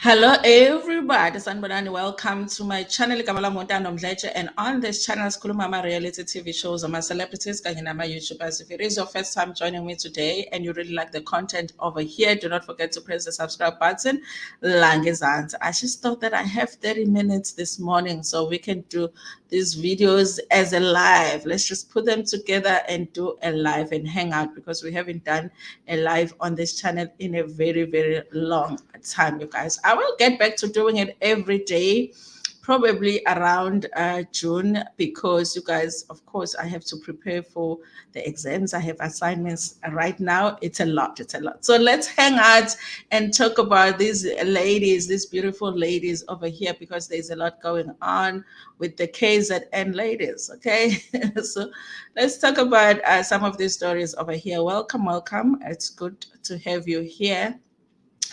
Hello everybody, Sanbonani. Welcome to my channel Igama lami uNtando Mdletshe, and on this channel sikhuluma ama-reality TV shows, ama-celebrities kanye nama-YouTubers. If it is your first time joining me today and you really like the content over here, do not forget to press the subscribe button. Langezansi. I just thought that I have 30 minutes this morning so we can do these videos as a live. Let's just put them together and do a live and hang out, because we haven't done a live on this channel in a very, very long time, you guys. I will get back to doing it every day, probably around June, because you guys, of course, I have to prepare for the exams. I have assignments right now. It's a lot. It's a lot. So let's hang out and talk about these ladies, these beautiful ladies over here, because there's a lot going on with the KZN ladies. Okay. So let's talk about some of these stories over here. Welcome, welcome. It's good to have you here.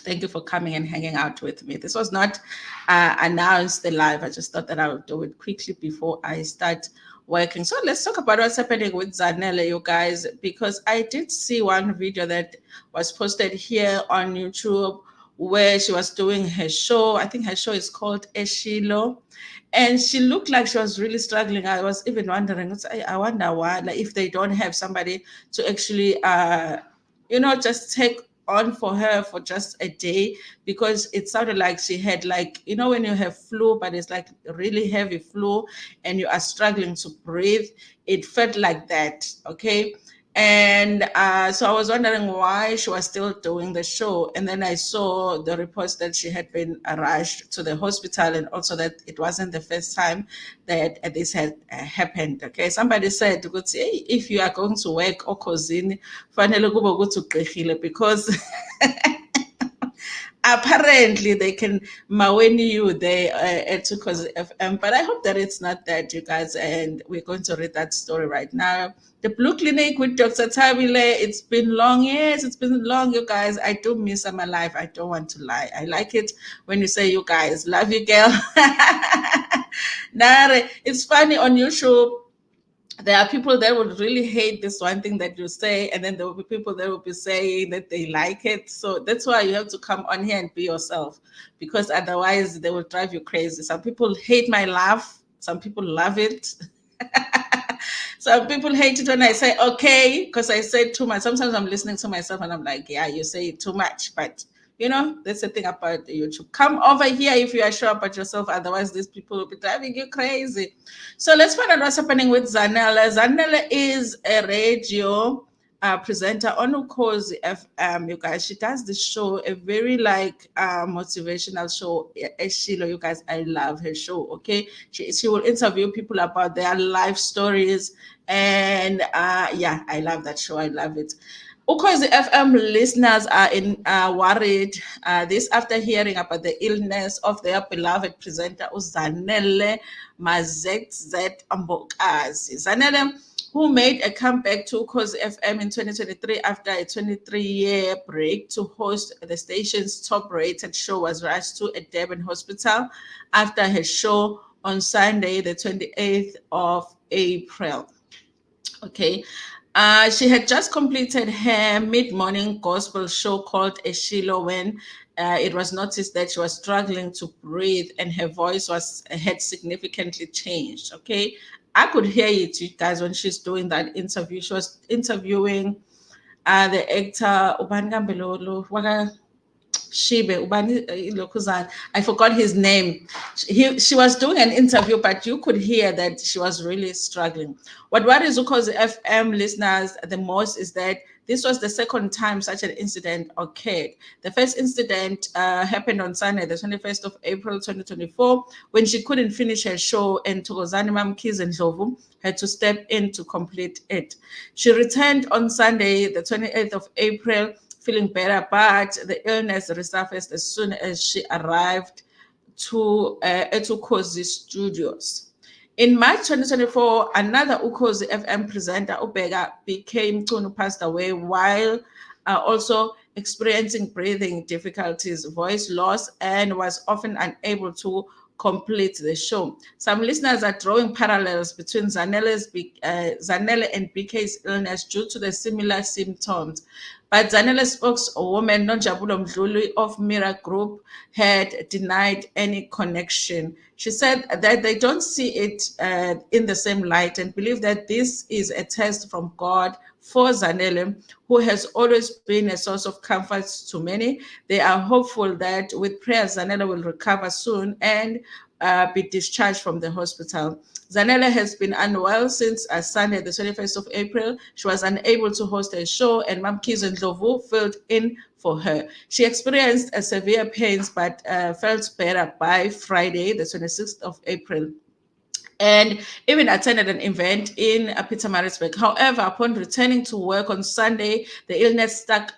Thank you for coming and hanging out with me. This was not announced the live. I just thought that I would do it quickly before I start working. So let's talk about what's happening with Zanella, you guys, because I did see one video that was posted here on YouTube where she was doing her show. I think her show is called Eshilo. And she looked like she was really struggling. I was even wondering, I wonder why, like if they don't have somebody to actually, just take on for her for just a day, because it sounded like she had, like, when you have flu but it's like really heavy flu and you are struggling to breathe, it felt like that. Okay. And so I was wondering why she was still doing the show. And then I saw the reports that she had been rushed to the hospital, and also that it wasn't the first time that this had happened. Okay, somebody said, hey, if you are going to work or causing, because apparently they can maweni you there at Cause FM, but I hope that it's not that, you guys, and we're going to read that story right now. The Blue Clinic with Dr. Tabile. It's been long. Yes, it's been long, you guys. I do miss my life. I don't want to lie. I like it when you say, you guys, love you, girl. Nare, it's funny on YouTube. There are people that would really hate this one thing that you say, and then there will be people that will be saying that they like it. So that's why you have to come on here and be yourself, because otherwise they will drive you crazy. Some people hate my laugh, some people love it. Some people hate it when I say okay, because I say too much. Sometimes I'm listening to myself and I'm like, yeah, you say too much. But that's the thing about YouTube. Come over here if you are sure about yourself. Otherwise, these people will be driving you crazy. So let's find out what's happening with Zanella. Zanella is a radio presenter on Ukhozi FM, you guys. She does this show, a very motivational show. Eshilo, you guys, I love her show. Okay, she will interview people about their life stories, and yeah, I love that show. I love it. Ukhozi FM listeners are worried this after hearing about the illness of their beloved presenter Zanele Mbokazi. Zanele, who made a comeback to Ukhozi FM in 2023 after a 23-year break to host the station's top-rated show, was rushed to a Durban hospital after her show on Sunday, the 28th of April. Okay. She had just completed her mid-morning gospel show called Eshilo when it was noticed that she was struggling to breathe and her voice had significantly changed. Okay, I could hear it, you guys, when she's doing that interview. She was interviewing the actor Ubani Kambelolo, Shibe Ubani Lokuzan. I forgot his name. She was doing an interview, but you could hear that she was really struggling. What worries Ukhozi FM listeners the most is that this was the second time such an incident occurred. The first incident happened on Sunday, the 21st of April, 2024, when she couldn't finish her show and Thokozani Mamkhize Ndlovu had to step in to complete it. She returned on Sunday, the 28th of April, feeling better, but the illness resurfaced as soon as she arrived to Ukhozi Studios. In March 2024, another Ukhozi FM presenter, Ubega, became Chunu, passed away while also experiencing breathing difficulties, voice loss, and was often unable to complete the show. Some listeners are drawing parallels between Zanele and BK's illness due to the similar symptoms. But Zanele's spokeswoman, Nonjabulo Mdluli of Mira Group, had denied any connection. She said that they don't see it in the same light and believe that this is a test from God for Zanele, who has always been a source of comfort to many. They are hopeful that with prayer, Zanele will recover soon and be discharged from the hospital. Zanella has been unwell since Sunday, the 21st of April. She was unable to host a show, and Mam Kizo Ndlovu filled in for her. She experienced severe pains but felt better by Friday, the 26th of April, and even attended an event in Pietermaritzburg. However, upon returning to work on Sunday, the illness struck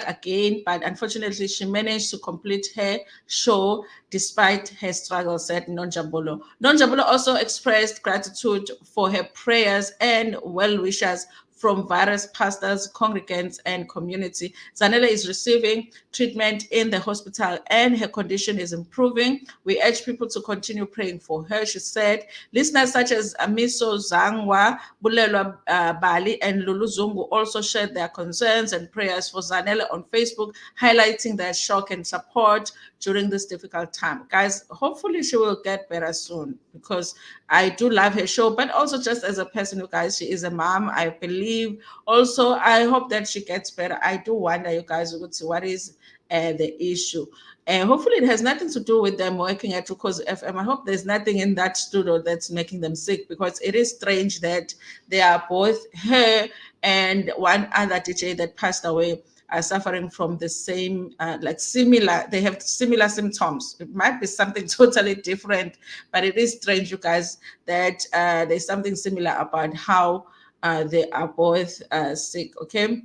again, but unfortunately, she managed to complete her show despite her struggles, said Nonjabulo. Nonjabulo also expressed gratitude for her prayers and well wishes from various pastors, congregants, and community. Zanella is receiving treatment in the hospital and her condition is improving. We urge people to continue praying for her, she said. Listeners such as Amiso Zangwa, Bulelwa Bali, and Lulu Zungu also shared their concerns and prayers for Zanella on Facebook, highlighting their shock and support during this difficult time. Guys, hopefully she will get better soon because I do love her show, but also just as a person, you guys, she is a mom, I believe. Also, I hope that she gets better. I do wonder, you guys, would see what is the issue. And hopefully it has nothing to do with them working at Ruko's FM. I hope there's nothing in that studio that's making them sick, because it is strange that they are both her and one other DJ that passed away are suffering from the same, they have similar symptoms. It might be something totally different, but it is strange, you guys, that there's something similar about how they are both sick, okay?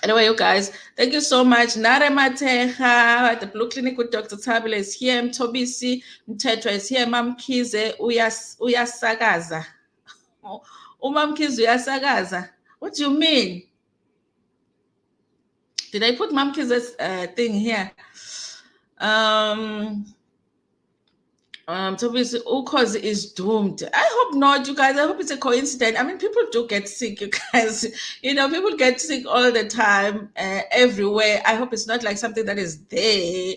Anyway, you guys, thank you so much. Nare Mateja at the Blue Clinic with Dr. Tabile is here. Mtobisi Mtetwa is here. Mam Kize uyasagaza. Umam Kize uyasagaza. What do you mean? Did I put Mam Kize's thing here? Obviously, Ukoz is doomed. I hope not, you guys. I hope it's a coincidence. I mean, people do get sick, you guys. You know, people get sick all the time, everywhere. I hope it's not like something that is there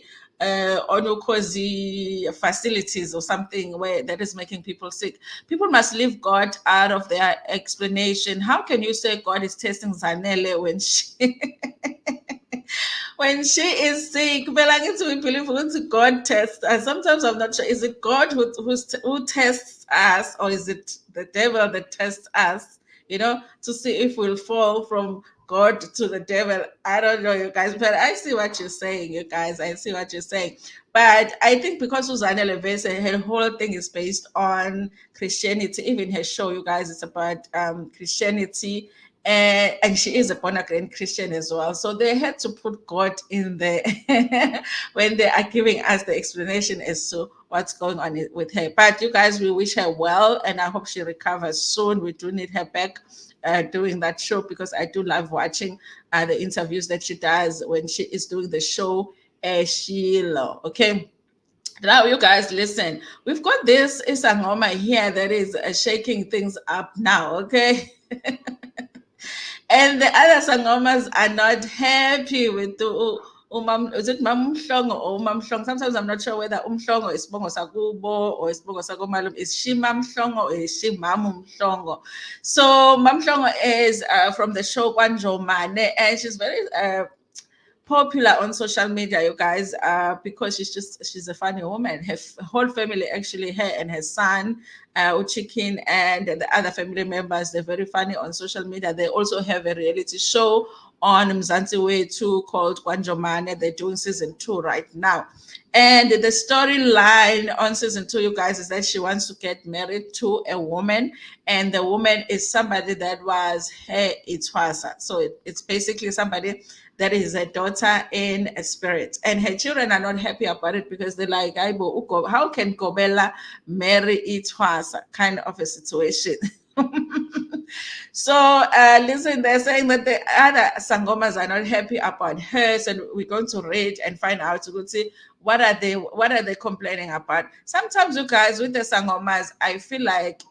on Ukozi facilities or something where that is making people sick. People must leave God out of their explanation. How can you say God is testing Zanele when she when she is sick? But I need to believe God tests us. Sometimes I'm not sure. Is it God who tests us, or is it the devil that tests us? You know, to see if we'll fall from God to the devil. I don't know, you guys, but I see what you're saying, you guys. I see what you're saying. But I think because Zanele Mbokazi, her whole thing is based on Christianity. Even her show, you guys, it's about Christianity. And she is a born again Christian as well. So they had to put God in there when they are giving us the explanation as to what's going on with her. But you guys, we wish her well, and I hope she recovers soon. We do need her back doing that show, because I do love watching the interviews that she does when she is doing the show. Sheila, okay. Now, you guys, listen. We've got this Sangoma here that is shaking things up now, okay? And the other Sangomas are not happy with the is it Mam Mhlongo or Mam Mhlongo? Sometimes I'm not sure whether Mhlongo is Bongo Sakubo or is Bongo Sakomalum. Is she Mam Mhlongo or is she Mam Mhlongo? So Mam Mhlongo is from the show Kwanjomane, and she's very popular on social media, you guys, because she's a funny woman. Her whole family, actually, her and her son, Uchikin, and the other family members, they're very funny on social media. They also have a reality show on Mzansi Way 2 called Kwanjomane. They're doing season 2 right now. And the storyline on season 2, you guys, is that she wants to get married to a woman, and the woman is somebody that was her Itwasa. So it's basically somebody that is a daughter in a spirit. And her children are not happy about it, because they're like, how can Kobela marry Itwasa? Kind of a situation. So, listen, they're saying that the other Sangomas are not happy about her, so we're going to read and find out to see what are they complaining about. Sometimes, you guys, with the Sangomas, I feel like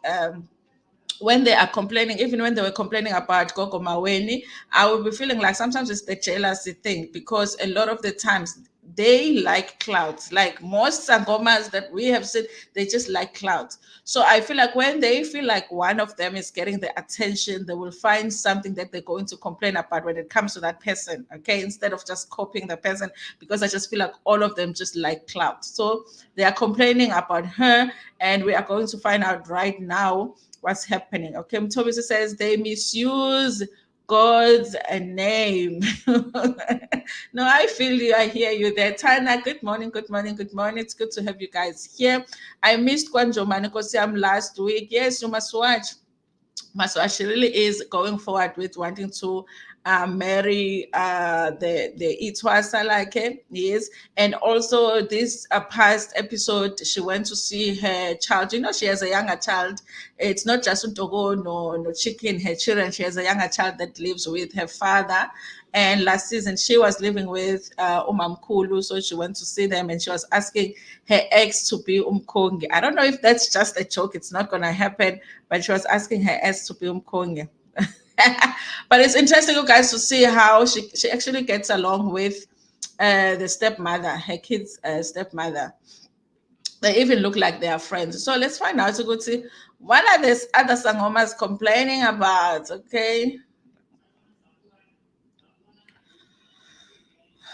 when they are complaining, even when they were complaining about Gogo Maweni, I would be feeling like sometimes it's the jealousy thing because a lot of the times they like clouds. Like most sangomas that we have seen, they just like clouds. So I feel like when they feel like one of them is getting the attention, they will find something that they're going to complain about when it comes to that person. Okay, instead of just copying the person, because I just feel like all of them just like clouds. So they are complaining about her, and we are going to find out right now what's happening. Okay, Mtobisi says they misuse God's name. No, I feel you. I hear you there. Tana, good morning, good morning, good morning. It's good to have you guys here. I missed Kwanjomane because last week. Yes, you must watch. Maswashi really is going forward with wanting to marry the Itwasa like yes, and also this past episode she went to see her child. You know, she has a younger child. It's not just Untogo, no chicken, her children. She has a younger child that lives with her father. And last season she was living with Umamkulu, so she went to see them and she was asking her ex to be Umkongi. I don't know if that's just a joke, it's not gonna happen, but she was asking her ex to be Umkongi. But it's interesting, you guys, to see how she actually gets along with the stepmother, her kid's stepmother. They even look like they are friends. So let's find out to go see what are these other sangomas complaining about. Okay.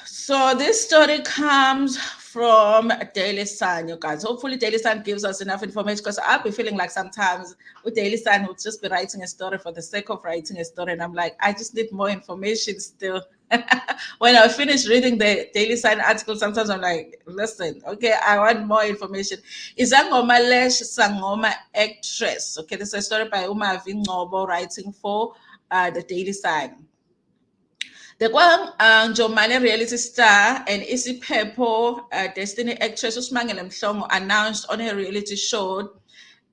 So this story comes from Daily Sun, you guys. Hopefully, Daily Sun gives us enough information because I'll be feeling like sometimes with Daily Sun would just be writing a story for the sake of writing a story, and I'm like, I just need more information still. When I finish reading the Daily Sun article, sometimes I'm like, listen, okay, I want more information. Is Sangoma Lesh Sangoma actress? Okay, this is a story by Uma Vingobo writing for the Daily Sun. The Kwanjomane reality star and isiphepho Destiny actress uSimangele Mhlongo announced on her reality show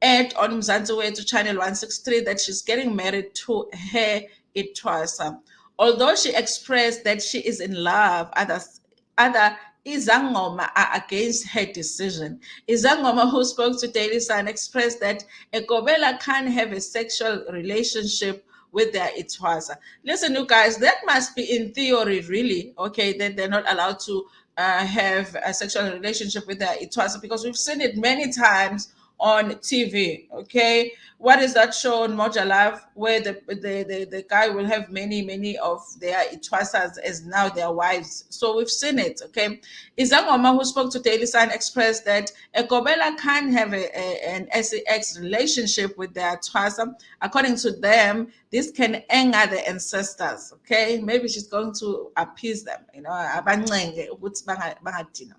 aired on Mzansi Wethu Channel 163 that she's getting married to her Itwasa. Although she expressed that she is in love, other Izangoma are against her decision. Izangoma, who spoke to Daily Sun, expressed that a Gobela can't have a sexual relationship with their Itwasa. Listen, you guys, that must be in theory, really, okay, that they're not allowed to have a sexual relationship with their Itwasa because we've seen it many times on TV. Okay, what is that show on Moja Love where the guy will have many of their Itwasas as now their wives? So we've seen it. Okay, Izangoma, who spoke to Daily Sun, expressed that a Gobela can't have an sex relationship with their Twasa. According to them, this can anger the ancestors. Okay, maybe she's going to appease them. You know, abancenge ukuthi bangadina.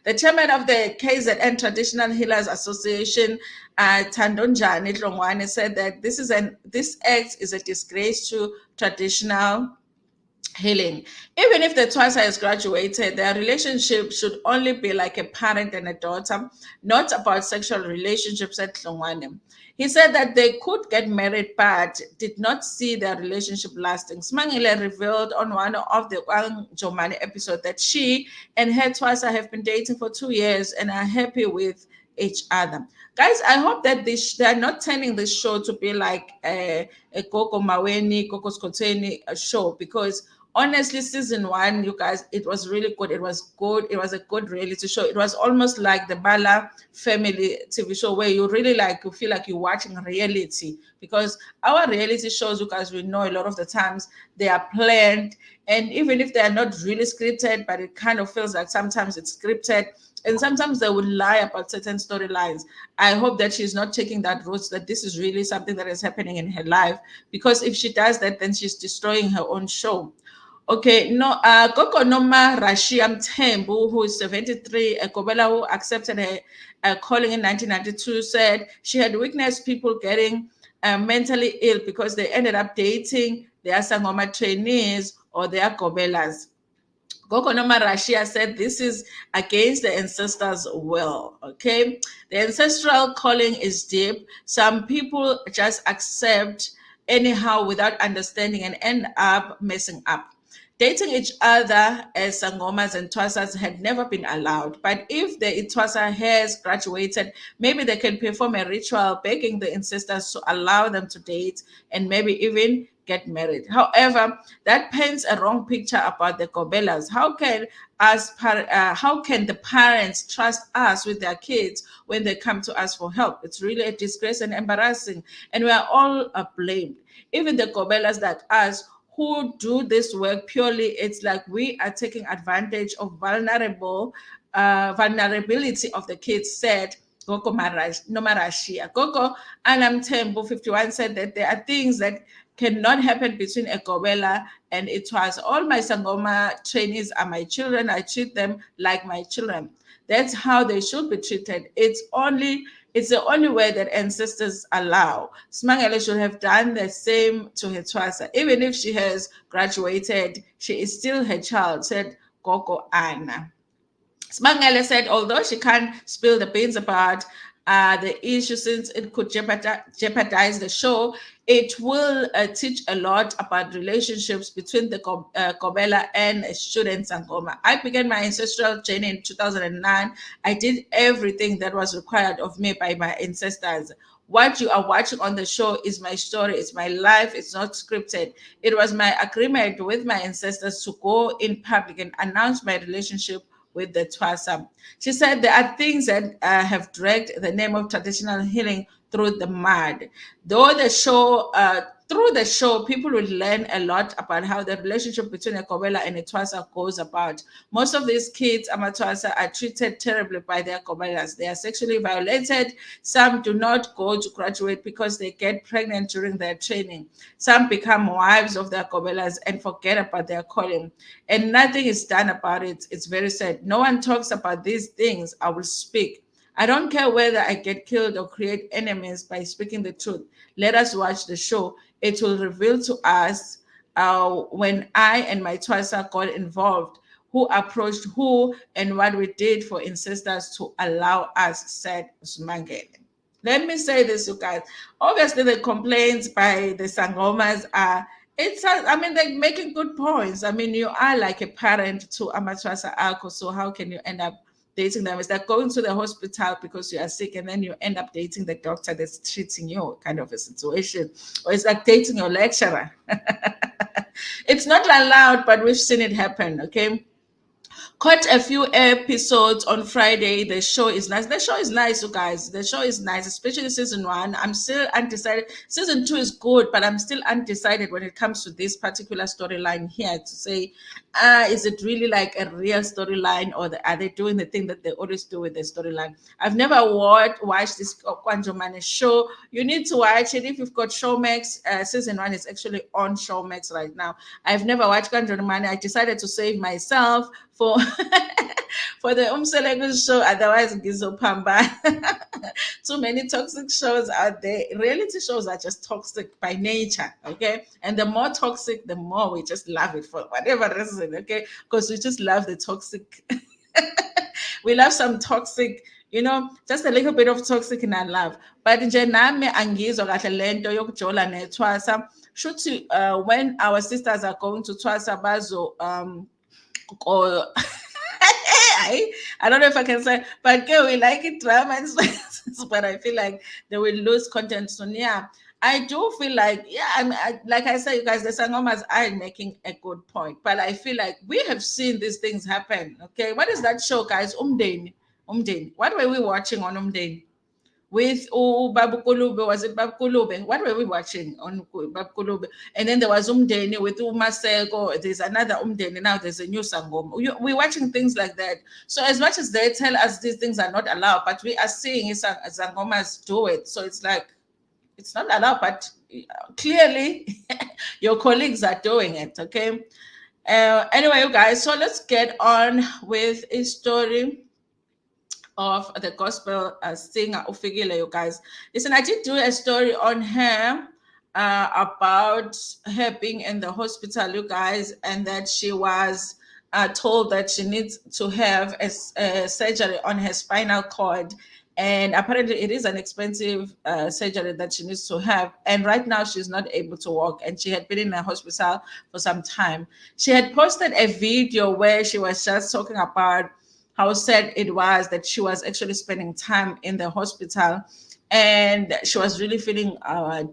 The chairman of the KZN Traditional Healers Association, Tandonjani Tlongwane, said that this act is a disgrace to traditional healing. Even if the Twasa has graduated, their relationship should only be like a parent and a daughter, not about sexual relationships at Tlongwane. He said that they could get married, but did not see their relationship lasting. Smangile revealed on one of the Kwanjomane episode that she and her Twasa have been dating for 2 years and are happy with each other. Guys, I hope that they're not turning this show to be like a Koko Maweni, Koko Skoteni show, because honestly, season one, you guys, it was really good. It was good. It was a good reality show. It was almost like the Bala family TV show where you really like, you feel like you're watching reality, because our reality shows, you guys, we know a lot of the times they are planned. And even if they are not really scripted, but it kind of feels like sometimes it's scripted. And sometimes they would lie about certain storylines. I hope that she's not taking that route, that this is really something that is happening in her life. Because if she does that, then she's destroying her own show. Okay, no, Koko Noma Rashia Mthembu, who is 73, a Kobela who accepted her calling in 1992, said she had witnessed people getting mentally ill because they ended up dating their Sangoma trainees or their Kobelas. Gogo Noma Rashia said this is against the ancestors' will. Okay, the ancestral calling is deep. Some people just accept anyhow without understanding and end up messing up. Dating each other as Sangomas and Twasas had never been allowed. But if the Twasa has graduated, maybe they can perform a ritual begging the ancestors to allow them to date and maybe even get married. However, that paints a wrong picture about the Gobelas. How can the parents trust us with their kids when they come to us for help? It's really a disgrace and embarrassing, and we are all blamed. Even the Gobelas that us who do this work purely, it's like we are taking advantage of vulnerability of the kids, said Gogo Nomarashia. Gogo Anam Tembo 51 said that there are things that cannot happen between a Gobela and it was all my Sangoma trainees are my children. I treat them like my children. That's how they should be treated. It's the only way that ancestors allow. Smangele should have done the same to her Twasa. Even if she has graduated, she is still her child, said Gogo Anna. Smangele said, although she can't spill the beans about the issue since it could jeopardize the show, it will teach a lot about relationships between the Kobela and student Sangoma. I began my ancestral journey in 2009. I did everything that was required of me by my ancestors. What you are watching on the show is my story, it's my life, it's not scripted. It was my agreement with my ancestors to go in public and announce my relationship with the Twasa. She said there are things that have dragged the name of traditional healing through the mud. Though the show, through the show, people will learn a lot about how the relationship between a Kobela and a Twasa goes about. Most of these kids, Amatwasa, are treated terribly by their Kobelas. They are sexually violated. Some do not go to graduate because they get pregnant during their training. Some become wives of their Kobelas and forget about their calling. And nothing is done about it. It's very sad. No one talks about these things. I will speak. I don't care whether I get killed or create enemies by speaking the truth. Let us watch the show. It will reveal to us when I and my Twasa got involved, who approached who, and what we did for ancestors to allow us, said Usmangele. Let me say this, you guys. Obviously, the complaints by the Sangomas are I mean, they're making good points. I mean, you are like a parent to Amatwasa Ako, so how can you end up dating them? It's like going to the hospital because you are sick and then you end up dating the doctor that's treating you, kind of a situation. Or it's like dating your lecturer. It's not allowed, but we've seen it happen, okay? Caught a few episodes on Friday. The show is nice. The show is nice, you guys. The show is nice, especially season one. I'm still undecided. Season two is good, but I'm still undecided when it comes to this particular storyline here to say, is it really like a real storyline or are they doing the thing that they always do with the storyline? I've never watched this Kwanjomane show. You need to watch it if you've got Showmax. Season one is actually on Showmax right now. I've never watched Kwanjomane. I decided to save myself for for the Umselegus show, otherwise Gizopamba. Too many toxic shows out there. Reality shows are just toxic by nature, okay? And the more toxic, the more we just love it for whatever reason, okay? Because we just love the toxic. We love some toxic, just a little bit of toxic in our love. But nje nami angizwa kahle lento yokujola neThwasa. Shuthi when our sisters are going to Thwasa bazo or I don't know if I can say, but okay, we like it drama and spices, but I feel like they will lose content soon. Yeah, I do feel like, yeah, like I said, you guys, the Sangomas are making a good point, but I feel like we have seen these things happen. Okay, what is that show, guys? Umdeni. What were we watching on Umdeni? With Babu Kulube, was it Babu Kulube? What were we watching on Babu Kulube? And then there was Umdeni with Umasego. There's another Umdeni now. There's a new Sangoma. We're watching things like that. So as much as they tell us these things are not allowed, but we are seeing Sangomas do it. So it's like it's not allowed, but clearly your colleagues are doing it. Okay. Anyway, you guys. So let's get on with a story of the gospel singer Fikile, you guys. Listen, I did do a story on her about her being in the hospital, you guys, and that she was told that she needs to have a surgery on her spinal cord. And apparently, it is an expensive surgery that she needs to have. And right now, she's not able to walk. And she had been in a hospital for some time. She had posted a video where she was just talking about how sad it was that she was actually spending time in the hospital, and she was really feeling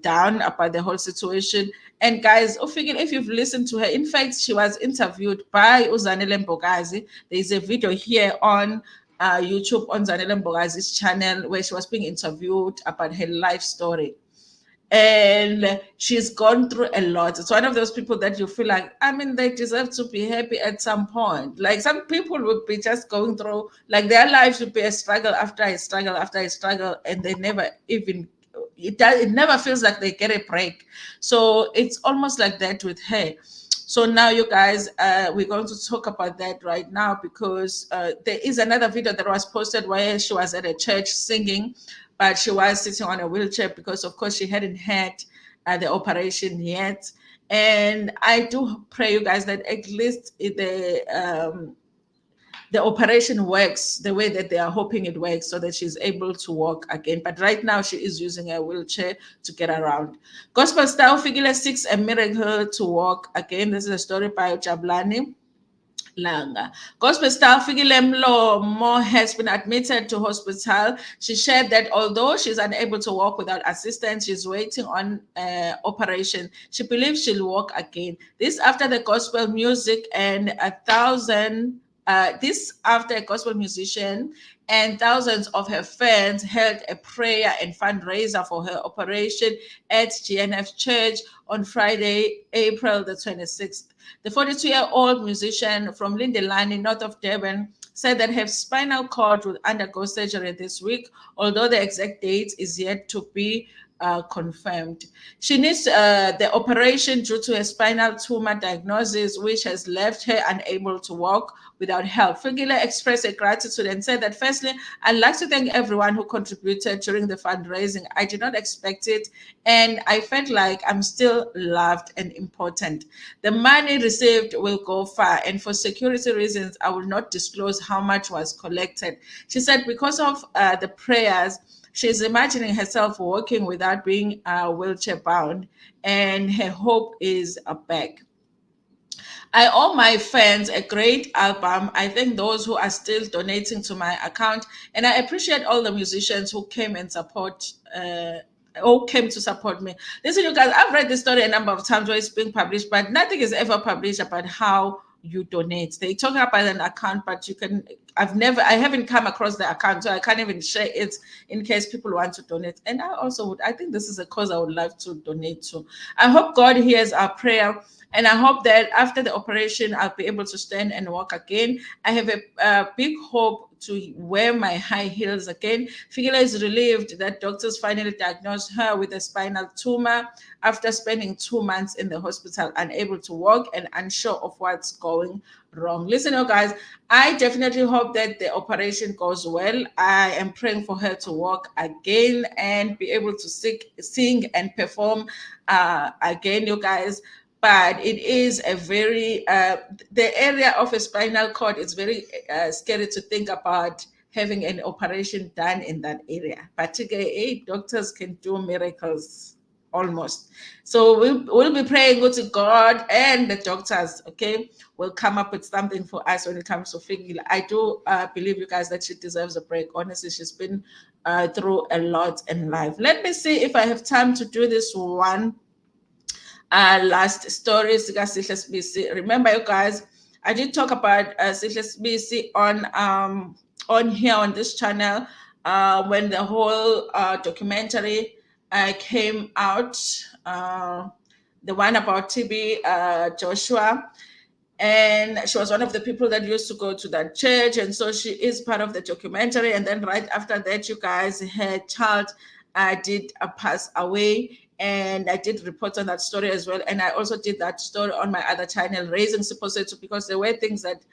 down about the whole situation. And guys, if you've listened to her, in fact, she was interviewed by Zanele Mbokazi. There's a video here on YouTube on Zanele Mbokazi's channel where she was being interviewed about her life story, and she's gone through a lot. It's one of those people that you feel like, I mean, they deserve to be happy at some point. Like, some people would be just going through, like, their lives would be a struggle after a struggle after a struggle, and they never even, it never feels like they get a break. So it's almost like that with her. So now, you guys, we're going to talk about that right now, because there is another video that was posted where she was at a church singing, but she was sitting on a wheelchair because, of course, she hadn't had the operation yet. And I do pray, you guys, that at least the operation works the way that they are hoping it works, so that she's able to walk again. But right now, she is using a wheelchair to get around. Gospel star Fikile seeks a miracle to walk again. This is a story by Jabulani Langa. Gospel star Fikile Mlomo has been admitted to hospital. She shared that although she's unable to walk without assistance, she's waiting on operation. She believes she'll walk again. This after the gospel music and this after a gospel musician and thousands of her fans held a prayer and fundraiser for her operation at GNF Church on Friday, April the 26th. The 42-year-old musician from Lindelani, north of Durban, said that her spinal cord will undergo surgery this week, although the exact date is yet to be confirmed. She needs the operation due to a spinal tumor diagnosis, which has left her unable to walk without help. Fikile expressed her gratitude and said that, firstly, I'd like to thank everyone who contributed during the fundraising. I did not expect it, and I felt like I'm still loved and important. The money received will go far, and for security reasons, I will not disclose how much was collected. She said because of the prayers, she's imagining herself walking without being wheelchair bound, and her hope is back. I owe my fans a great album. I thank those who are still donating to my account, and I appreciate all the musicians who came and support. Who came to support me. Listen, you guys, I've read this story a number of times where it's being published, but nothing is ever published about how you donate. They talk about an account, but you can. I haven't come across the account, so I can't even share it in case people want to donate. And I also would. I think this is a cause I would love to donate to. I hope God hears our prayer. And I hope that after the operation, I'll be able to stand and walk again. I have a big hope to wear my high heels again. Fikile is relieved that doctors finally diagnosed her with a spinal tumor after spending 2 months in the hospital, unable to walk and unsure of what's going wrong. Listen, you guys, I definitely hope that the operation goes well. I am praying for her to walk again and be able to sing and perform again, you guys. But it is a very the area of a spinal cord is very scary to think about having an operation done in that area. But doctors can do miracles almost. So we'll be praying to God, and the doctors, okay, will come up with something for us when it comes to Fikile. I do believe, you guys, that she deserves a break. Honestly, she's been through a lot in life. Let me see if I have time to do this one. Last story, Sihle Sibisi. Remember, you guys, I did talk about Sihle Sibisi on here on this channel when the whole documentary came out, the one about TB Joshua. And she was one of the people that used to go to that church, and so she is part of the documentary. And then right after that, you guys, her child did pass away, and I did report on that story as well. And I also did that story on my other channel, Raising Siposetu, because there were things that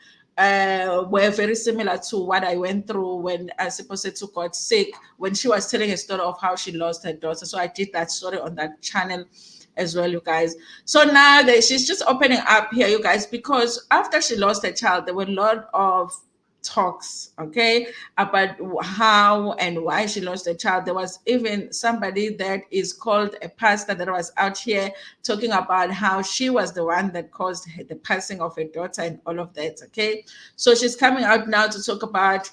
were very similar to what I went through when Siposetu got sick, when she was telling a story of how she lost her daughter. So I did that story on that channel. as well, you guys. So now that she's just opening up here, you guys, because after she lost her child, there were a lot of talks, okay, about how and why she lost her child. There was even somebody that is called a pastor that was out here talking about how she was the one that caused the passing of her daughter and all of that, okay. So she's coming out now to talk about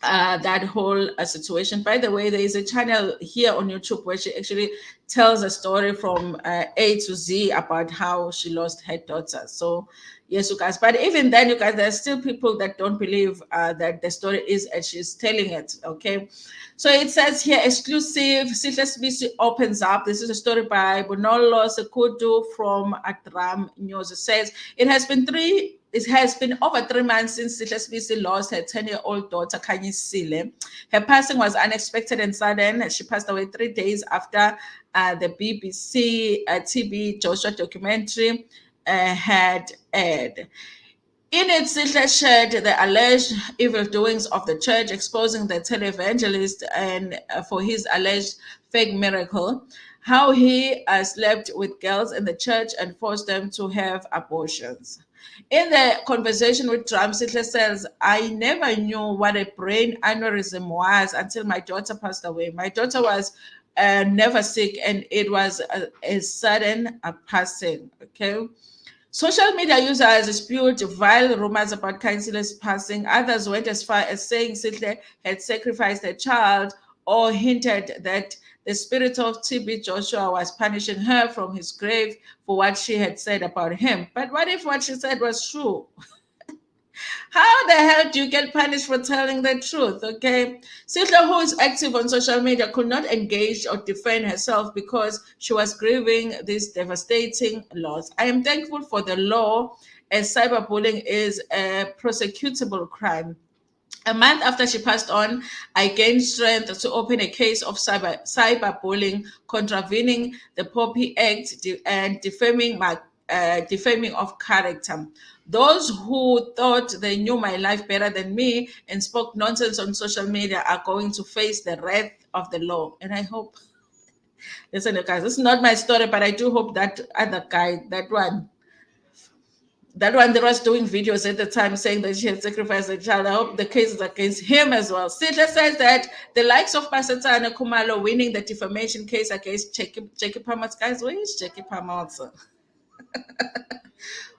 that whole situation. By the way, there is a channel here on YouTube where she actually tells a story from A to Z about how she lost her daughter. So, yes, you guys. But even then, you guys, there are still people that don't believe that the story is as she's telling it. Okay. So it says here, exclusive, Sihle Sibisi opens up. This is a story by Bonolo Sekudu from Atram News. It says, it has been over 3 months since Sihle Sibisi lost her 10-year-old daughter, Sihle. Her passing was unexpected and sudden. She passed away 3 days after the BBC TB Joshua documentary had aired. In it, Sihle shared the alleged evil doings of the church, exposing the televangelist and for his alleged fake miracle, how he slept with girls in the church and forced them to have abortions. In the conversation with Trump, Sihle says, I never knew what a brain aneurysm was until my daughter passed away. My daughter was never sick, and it was a sudden passing. Okay. Social media users spewed vile rumors about Sile's passing. Others went as far as saying Sihle had sacrificed a child or hinted that the spirit of TB Joshua was punishing her from his grave for what she had said about him. But what if what she said was true? How the hell do you get punished for telling the truth? Okay. Sihle, who is active on social media, could not engage or defend herself because she was grieving this devastating loss. I am thankful for the law, as cyberbullying is a prosecutable crime. A month after she passed on, I gained strength to open a case of cyberbullying, contravening the Poppy Act and defaming of character. Those who thought they knew my life better than me and spoke nonsense on social media are going to face the wrath of the law. And I hope, listen, guys, this is not my story, but I do hope that other guy, that one that was doing videos at the time saying that she had sacrificed a child. I hope the case is against him as well. Sihle says that the likes of Pasatana Kumalo winning the defamation case against Jackie Pamats. Guys, where is Jackie Pamats?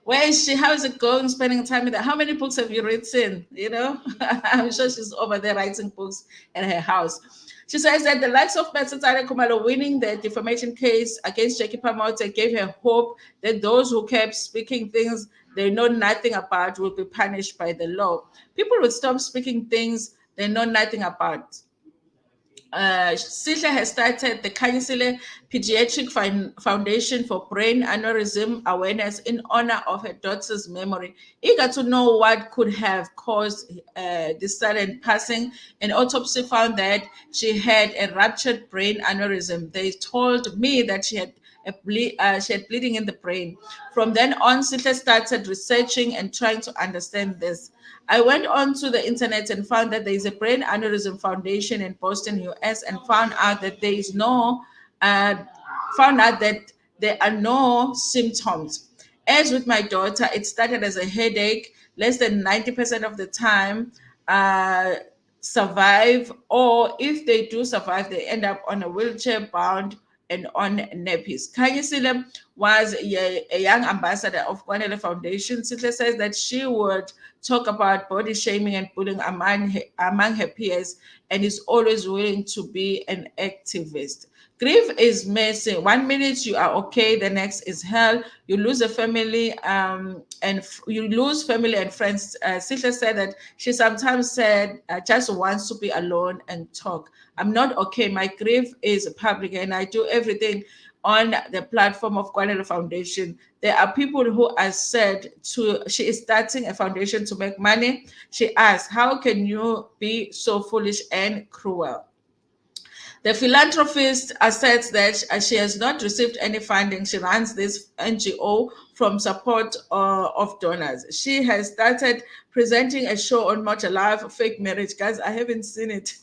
Where is she? How is it going? Spending time with her? How many books have you written? You know, I'm sure she's over there writing books at her house. She says that the likes of Pasatana Kumalo winning the defamation case against Jackie Pamats gave her hope that those who kept speaking things they know nothing about will be punished by the law. People will stop speaking things they know nothing about. Sihle has started the Kanyisile Pediatric Foundation for Brain Aneurysm Awareness in honor of her daughter's memory. Eager to know what could have caused this sudden passing, an autopsy found that she had a ruptured brain aneurysm. They told me that she had she had bleeding in the brain. From then on, Sihle started researching and trying to understand this. I went onto the internet and found that there is a brain aneurysm foundation in Boston, US, and uh, found out that there are no symptoms. As with my daughter, it started as a headache. Less than 90% of the time, uh, survive, or if they do survive, they end up on a wheelchair bound and on nappies. Kanyisile was a young ambassador of Kwanele Foundation. Sihle says that she would talk about body shaming and bullying among her peers and is always willing to be an activist. Grief is messy. 1 minute you are okay, the next is hell. You lose a family, you lose family and friends. Sihle said that she sometimes said just wants to be alone and talk. I'm not okay. My grief is public, and I do everything on the platform of Kwanele Foundation. There are people who are said to, she is starting a foundation to make money. She asked, how can you be so foolish and cruel? The philanthropist asserts that she has not received any funding. She runs this NGO from support of donors. She has started presenting a show on Much Alive, Fake Marriage. Guys, I haven't seen it.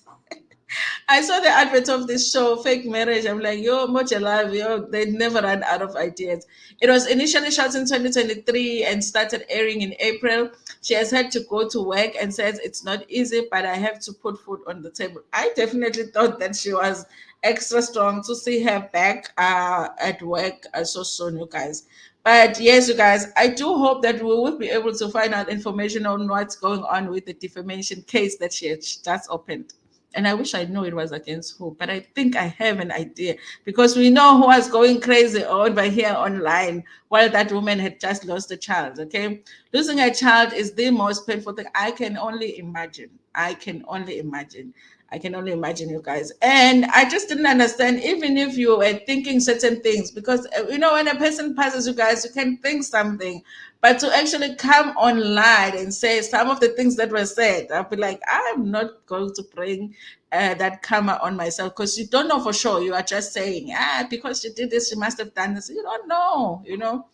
I saw the advert of this show, Fake Marriage. I'm like, yo, much alive, yo, they never run out of ideas. It was initially shot in 2023 and started airing in April. She has had to go to work and says it's not easy, but I have to put food on the table. I definitely thought that she was extra strong to see her back at work so soon, you guys. But yes, you guys, I do hope that we will be able to find out information on what's going on with the defamation case that she has just opened. And I wish I knew it was against who, but I think I have an idea because we know who was going crazy over here online while that woman had just lost a child. Okay. Losing a child is the most painful thing. I can only imagine. I can only imagine. I can only imagine, you guys. And I just didn't understand, even if you were thinking certain things, because, when a person passes, you guys, you can think something, but to actually come online and say some of the things that were said, I'll be like, I'm not going to bring that karma on myself because you don't know for sure. You are just saying, because she did this, she must have done this. You don't know.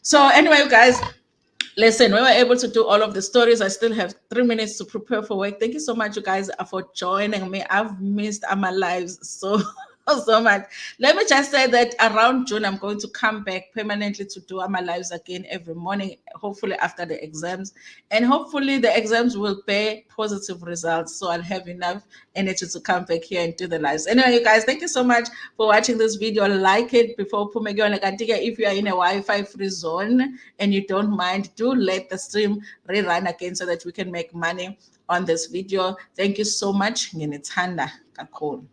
So, anyway, you guys, listen, we were able to do all of the stories. I still have 3 minutes to prepare for work. Thank you so much, you guys, for joining me. I've missed our lives so so much. Let me just say that around June, I'm going to come back permanently to do our lives again every morning, hopefully after the exams. And hopefully the exams will bear positive results. So I'll have enough energy to come back here and do the lives. Anyway, you guys, thank you so much for watching this video. Like it before Pumegyo. If you are in a Wi-Fi free zone and you don't mind, do let the stream rerun again so that we can make money on this video. Thank you so much. Nginithanda kakhulu.